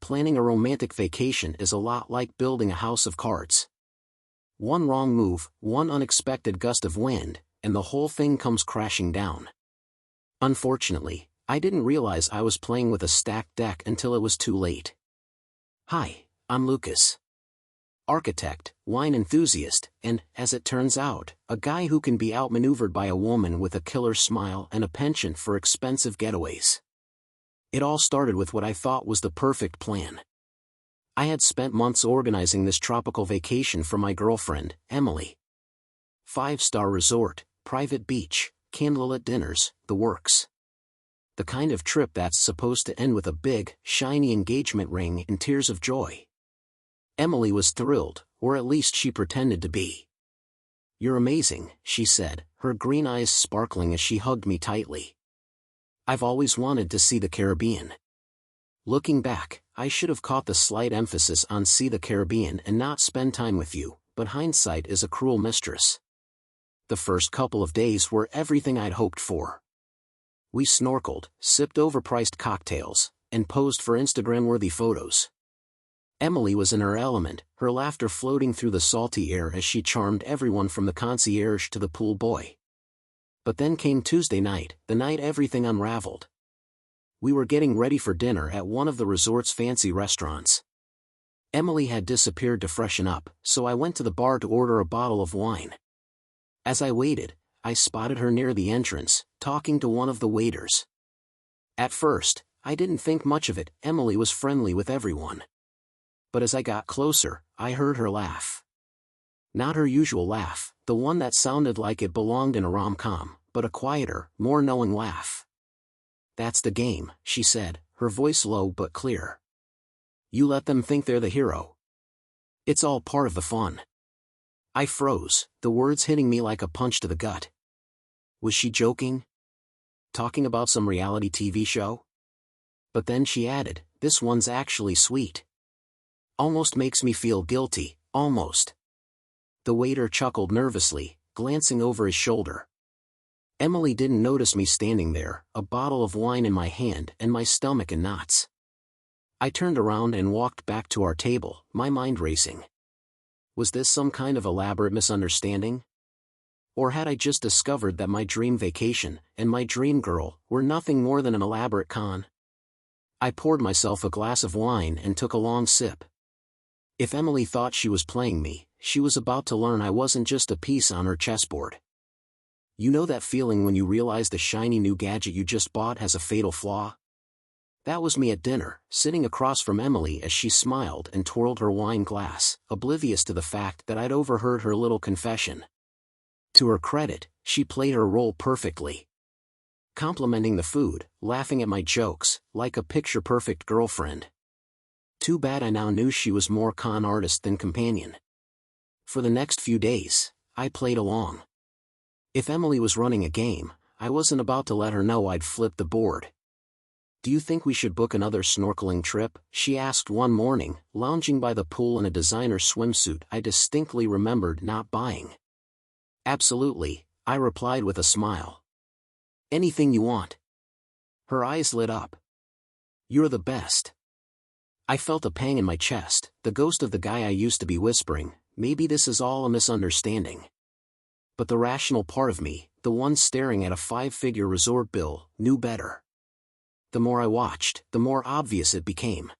Planning a romantic vacation is a lot like building a house of cards. One wrong move, one unexpected gust of wind, and the whole thing comes crashing down. Unfortunately, I didn't realize I was playing with a stacked deck until it was too late. Hi, I'm Lucas. Architect, wine enthusiast, and, as it turns out, a guy who can be outmaneuvered by a woman with a killer smile and a penchant for expensive getaways. It all started with what I thought was the perfect plan. I had spent months organizing this tropical vacation for my girlfriend, Emily. 5-star resort, private beach, candlelit dinners, the works. The kind of trip that's supposed to end with a big, shiny engagement ring and tears of joy. Emily was thrilled, or at least she pretended to be. "You're amazing," she said, her green eyes sparkling as she hugged me tightly. "I've always wanted to see the Caribbean." Looking back, I should have caught the slight emphasis on "see the Caribbean" and not "spend time with you," but hindsight is a cruel mistress. The first couple of days were everything I'd hoped for. We snorkeled, sipped overpriced cocktails, and posed for Instagram-worthy photos. Emily was in her element, her laughter floating through the salty air as she charmed everyone from the concierge to the pool boy. But then came Tuesday night, the night everything unraveled. We were getting ready for dinner at one of the resort's fancy restaurants. Emily had disappeared to freshen up, so I went to the bar to order a bottle of wine. As I waited, I spotted her near the entrance, talking to one of the waiters. At first, I didn't think much of it. Emily was friendly with everyone. But as I got closer, I heard her laugh. Not her usual laugh, the one that sounded like it belonged in a rom-com, but a quieter, more knowing laugh. "That's the game," she said, her voice low but clear. "You let them think they're the hero. It's all part of the fun." I froze, the words hitting me like a punch to the gut. Was she joking? Talking about some reality TV show? But then she added, "This one's actually sweet. Almost makes me feel guilty, almost." The waiter chuckled nervously, glancing over his shoulder. Emily didn't notice me standing there, a bottle of wine in my hand and my stomach in knots. I turned around and walked back to our table, my mind racing. Was this some kind of elaborate misunderstanding? Or had I just discovered that my dream vacation, and my dream girl, were nothing more than an elaborate con? I poured myself a glass of wine and took a long sip. If Emily thought she was playing me, she was about to learn I wasn't just a piece on her chessboard. You know that feeling when you realize the shiny new gadget you just bought has a fatal flaw? That was me at dinner, sitting across from Emily as she smiled and twirled her wine glass, oblivious to the fact that I'd overheard her little confession. To her credit, she played her role perfectly. Complimenting the food, laughing at my jokes, like a picture-perfect girlfriend. Too bad I now knew she was more con artist than companion. For the next few days, I played along. If Emily was running a game, I wasn't about to let her know I'd flipped the board. "Do you think we should book another snorkeling trip?" she asked one morning, lounging by the pool in a designer swimsuit I distinctly remembered not buying. "Absolutely," I replied with a smile. "Anything you want." Her eyes lit up. "You're the best." I felt a pang in my chest, the ghost of the guy I used to be whispering, "Maybe this is all a misunderstanding." But the rational part of me, the one staring at a 5-figure resort bill, knew better. The more I watched, the more obvious it became.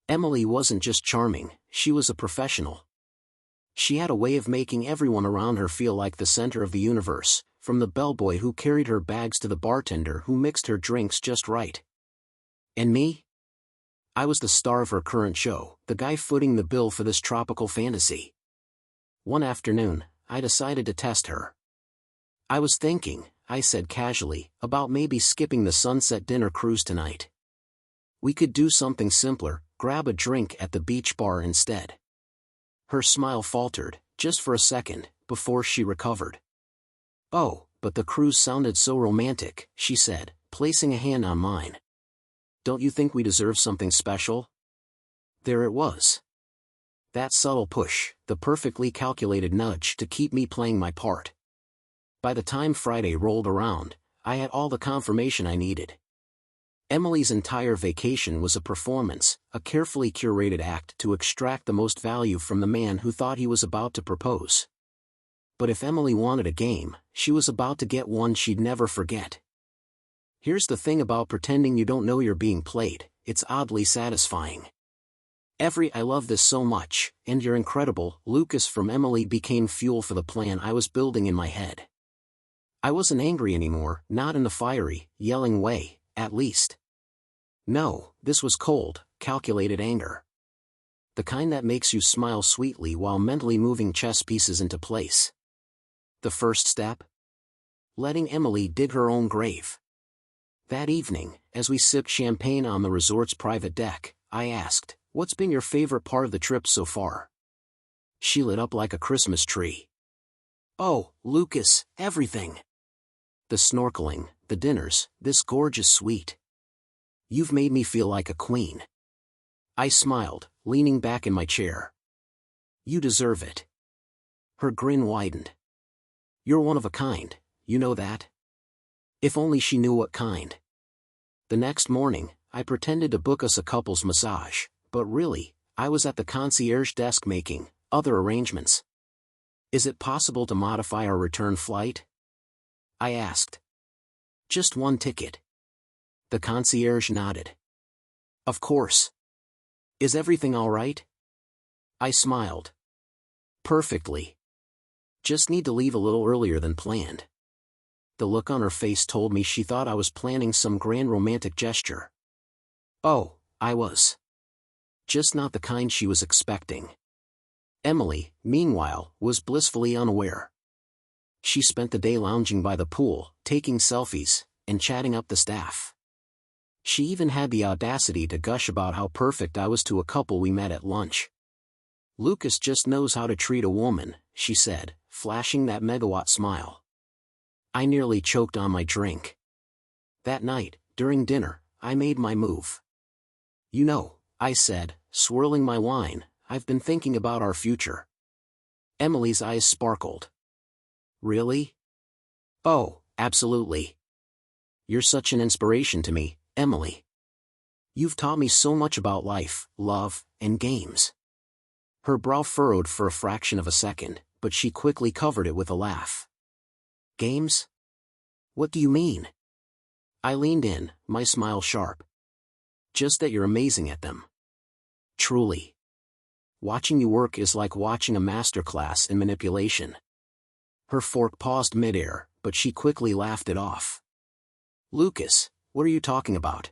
Emily wasn't just charming, she was a professional. She had a way of making everyone around her feel like the center of the universe, from the bellboy who carried her bags to the bartender who mixed her drinks just right. And me? I was the star of her current show, the guy footing the bill for this tropical fantasy. One afternoon, I decided to test her. "I was thinking," I said casually, "about maybe skipping the sunset dinner cruise tonight. We could do something simpler, grab a drink at the beach bar instead." Her smile faltered, just for a second, before she recovered. "Oh, but the cruise sounded so romantic," she said, placing a hand on mine. "Don't you think we deserve something special?" There it was. That subtle push, the perfectly calculated nudge to keep me playing my part. By the time Friday rolled around, I had all the confirmation I needed. Emily's entire vacation was a performance, a carefully curated act to extract the most value from the man who thought he was about to propose. But if Emily wanted a game, she was about to get one she'd never forget. Here's the thing about pretending you don't know you're being played, it's oddly satisfying. I love this so much, and you're incredible, Lucas from Emily became fuel for the plan I was building in my head. I wasn't angry anymore, not in the fiery, yelling way, at least. No, this was cold, calculated anger. The kind that makes you smile sweetly while mentally moving chess pieces into place. The first step? Letting Emily dig her own grave. That evening, as we sipped champagne on the resort's private deck, I asked, "What's been your favorite part of the trip so far?" She lit up like a Christmas tree. "Oh, Lucas, everything. The snorkeling, the dinners, this gorgeous suite. You've made me feel like a queen." I smiled, leaning back in my chair. "You deserve it." Her grin widened. "You're one of a kind, you know that?" If only she knew what kind. The next morning, I pretended to book us a couple's massage, but really, I was at the concierge desk making other arrangements. "Is it possible to modify our return flight?" I asked. "Just one ticket." The concierge nodded. "Of course. Is everything all right?" I smiled. "Perfectly. Just need to leave a little earlier than planned." The look on her face told me she thought I was planning some grand romantic gesture. Oh, I was. Just not the kind she was expecting. Emily, meanwhile, was blissfully unaware. She spent the day lounging by the pool, taking selfies, and chatting up the staff. She even had the audacity to gush about how perfect I was to a couple we met at lunch. "Lucas just knows how to treat a woman," she said, flashing that megawatt smile. I nearly choked on my drink. That night, during dinner, I made my move. "You know," I said, swirling my wine, "I've been thinking about our future." Emily's eyes sparkled. "Really?" "Oh, absolutely. You're such an inspiration to me, Emily. You've taught me so much about life, love, and games." Her brow furrowed for a fraction of a second, but she quickly covered it with a laugh. "Games? What do you mean?" I leaned in, my smile sharp. "Just that you're amazing at them. Truly. Watching you work is like watching a masterclass in manipulation." Her fork paused midair, but she quickly laughed it off. "Lucas, what are you talking about?"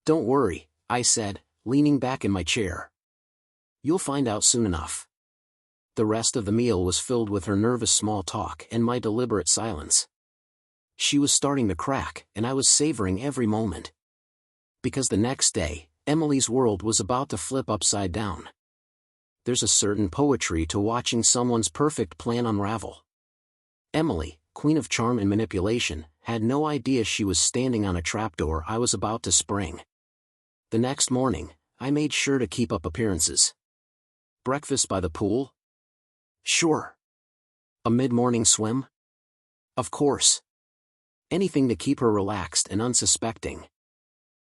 "Don't worry," I said, leaning back in my chair. "You'll find out soon enough." The rest of the meal was filled with her nervous small talk and my deliberate silence. She was starting to crack, and I was savoring every moment. Because the next day, Emily's world was about to flip upside down. There's a certain poetry to watching someone's perfect plan unravel. Emily, queen of charm and manipulation, had no idea she was standing on a trapdoor I was about to spring. The next morning, I made sure to keep up appearances. Breakfast by the pool? Sure. A mid-morning swim? Of course. Anything to keep her relaxed and unsuspecting.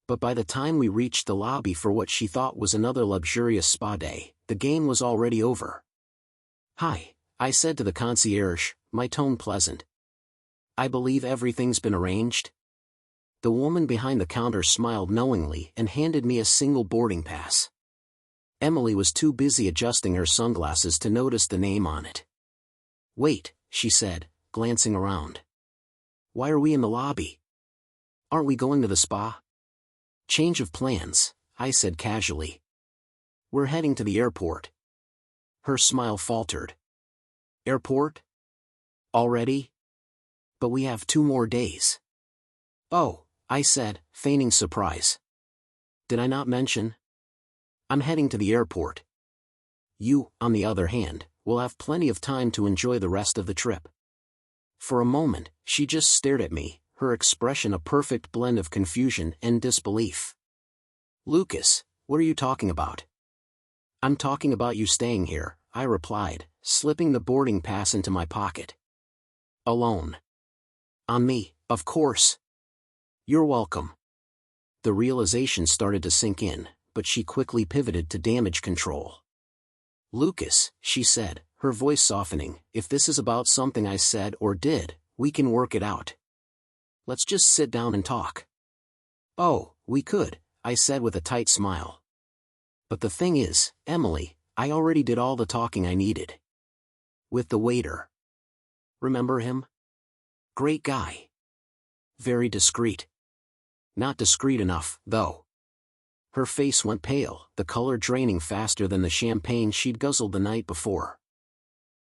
But by the time we reached the lobby for what she thought was another luxurious spa day, the game was already over. "Hi," I said to the concierge, my tone pleasant. "I believe everything's been arranged?" The woman behind the counter smiled knowingly and handed me a single boarding pass. Emily was too busy adjusting her sunglasses to notice the name on it. "Wait," she said, glancing around. "Why are we in the lobby? Aren't we going to the spa?" "Change of plans," I said casually. "We're heading to the airport." Her smile faltered. "Airport? Already? But we have 2 more days." "Oh," I said, feigning surprise. "Did I not mention? I'm heading to the airport. You, on the other hand, will have plenty of time to enjoy the rest of the trip." For a moment, she just stared at me, her expression a perfect blend of confusion and disbelief. "Lucas, what are you talking about?" "I'm talking about you staying here," I replied, slipping the boarding pass into my pocket. "Alone?" "On me, of course." "You're welcome." The realization started to sink in, but she quickly pivoted to damage control. "Lucas," she said, her voice softening, "if this is about something I said or did, we can work it out. Let's just sit down and talk." "Oh, we could," I said with a tight smile. "But the thing is, Emily, I already did all the talking I needed. With the waiter. Remember him? Great guy. Very discreet. Not discreet enough, though." Her face went pale, the color draining faster than the champagne she'd guzzled the night before.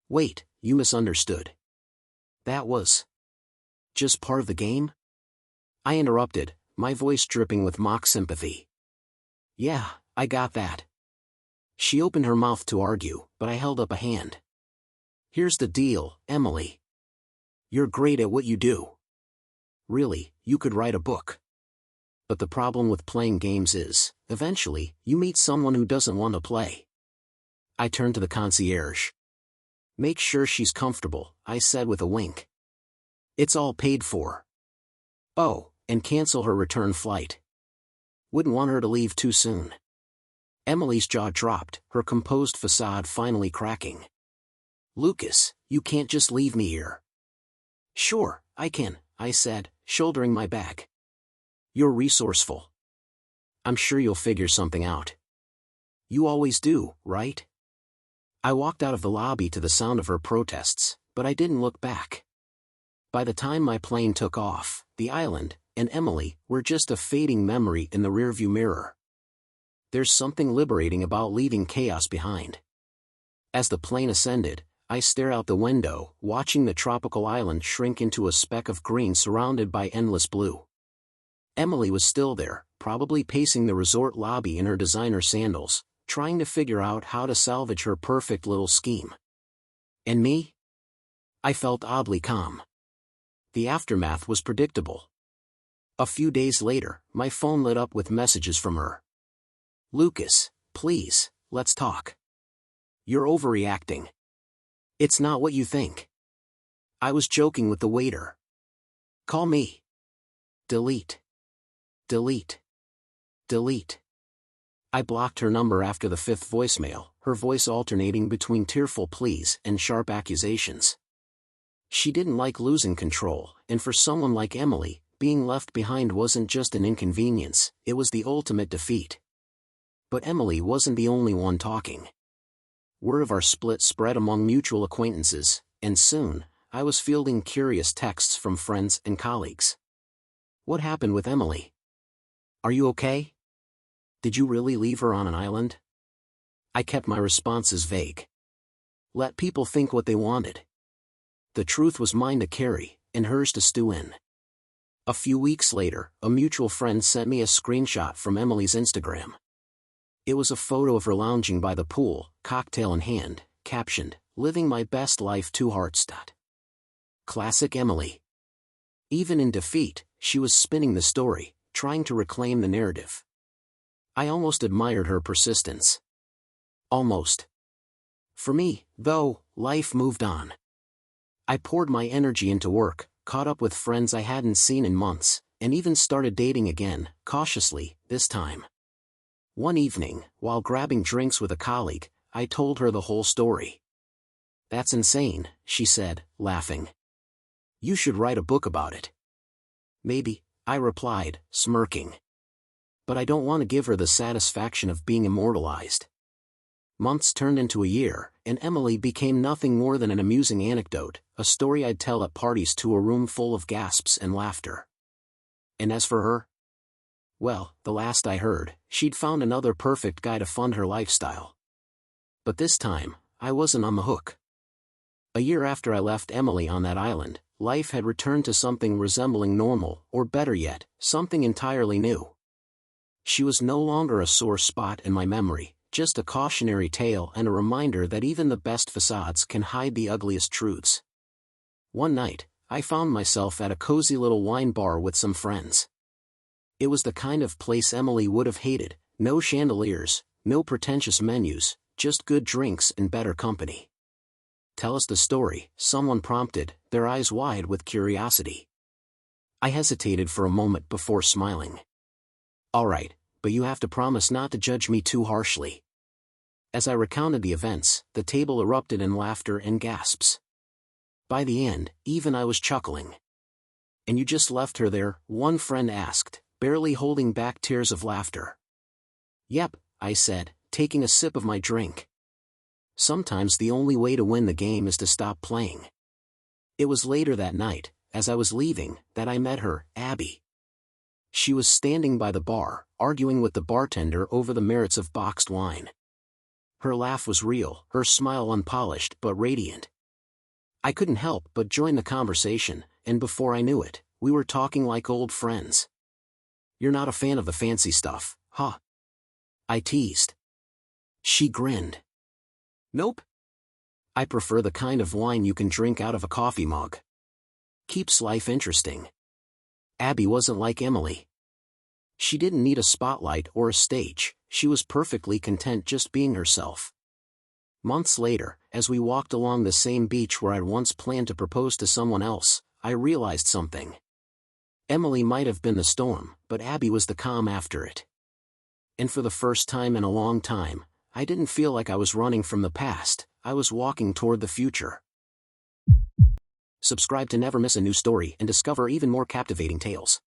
"Wait, you misunderstood. That was just part of the game?" I interrupted, my voice dripping with mock sympathy. "Yeah, I got that." She opened her mouth to argue, but I held up a hand. "Here's the deal, Emily. You're great at what you do. Really, you could write a book. But the problem with playing games is, eventually, you meet someone who doesn't want to play." I turned to the concierge. "Make sure she's comfortable," I said with a wink. "It's all paid for. Oh, and cancel her return flight. Wouldn't want her to leave too soon." Emily's jaw dropped, her composed facade finally cracking. "Lucas, you can't just leave me here." "Sure, I can," I said, shouldering my bag. "You're resourceful. I'm sure you'll figure something out. You always do, right?" I walked out of the lobby to the sound of her protests, but I didn't look back. By the time my plane took off, the island, and Emily, were just a fading memory in the rearview mirror. There's something liberating about leaving chaos behind. As the plane ascended, I stared out the window, watching the tropical island shrink into a speck of green surrounded by endless blue. Emily was still there, probably pacing the resort lobby in her designer sandals, trying to figure out how to salvage her perfect little scheme. And me? I felt oddly calm. The aftermath was predictable. A few days later, my phone lit up with messages from her. "Lucas, please, let's talk. You're overreacting. It's not what you think." I was joking with the waiter. "Call me." Delete. Delete. Delete. I blocked her number after the fifth voicemail, her voice alternating between tearful pleas and sharp accusations. She didn't like losing control, and for someone like Emily, being left behind wasn't just an inconvenience, it was the ultimate defeat. But Emily wasn't the only one talking. Word of our split spread among mutual acquaintances, and soon, I was fielding curious texts from friends and colleagues. "What happened with Emily? Are you okay? Did you really leave her on an island?" I kept my responses vague. Let people think what they wanted. The truth was mine to carry, and hers to stew in. A few weeks later, a mutual friend sent me a screenshot from Emily's Instagram. It was a photo of her lounging by the pool, cocktail in hand, captioned, "Living my best life 2 hearts." Classic Emily. Even in defeat, she was spinning the story, trying to reclaim the narrative. I almost admired her persistence. Almost. For me, though, life moved on. I poured my energy into work, caught up with friends I hadn't seen in months, and even started dating again, cautiously, this time. One evening, while grabbing drinks with a colleague, I told her the whole story. "That's insane," she said, laughing. "You should write a book about it." "Maybe," I replied, smirking. "But I don't want to give her the satisfaction of being immortalized." Months turned into a year, and Emily became nothing more than an amusing anecdote, a story I'd tell at parties to a room full of gasps and laughter. And as for her? Well, the last I heard, she'd found another perfect guy to fund her lifestyle. But this time, I wasn't on the hook. A year after I left Emily on that island, life had returned to something resembling normal, or better yet, something entirely new. She was no longer a sore spot in my memory, just a cautionary tale and a reminder that even the best facades can hide the ugliest truths. One night, I found myself at a cozy little wine bar with some friends. It was the kind of place Emily would have hated, no chandeliers, no pretentious menus, just good drinks and better company. "Tell us the story," someone prompted, their eyes wide with curiosity. I hesitated for a moment before smiling. Alright, but you have to promise not to judge me too harshly. As I recounted the events, the table erupted in laughter and gasps. By the end, even I was chuckling. And you just left her there? One friend asked, barely holding back tears of laughter. Yep, I said, taking a sip of my drink. Sometimes the only way to win the game is to stop playing. It was later that night, as I was leaving, that I met her, Abby. She was standing by the bar, arguing with the bartender over the merits of boxed wine. Her laugh was real, her smile unpolished but radiant. I couldn't help but join the conversation, and before I knew it, we were talking like old friends. You're not a fan of the fancy stuff, huh? I teased. She grinned. Nope. I prefer the kind of wine you can drink out of a coffee mug. Keeps life interesting. Abby wasn't like Emily. She didn't need a spotlight or a stage, she was perfectly content just being herself. Months later, as we walked along the same beach where I'd once planned to propose to someone else, I realized something. Emily might have been the storm, but Abby was the calm after it. And for the first time in a long time, I didn't feel like I was running from the past, I was walking toward the future. Subscribe to never miss a new story and discover even more captivating tales.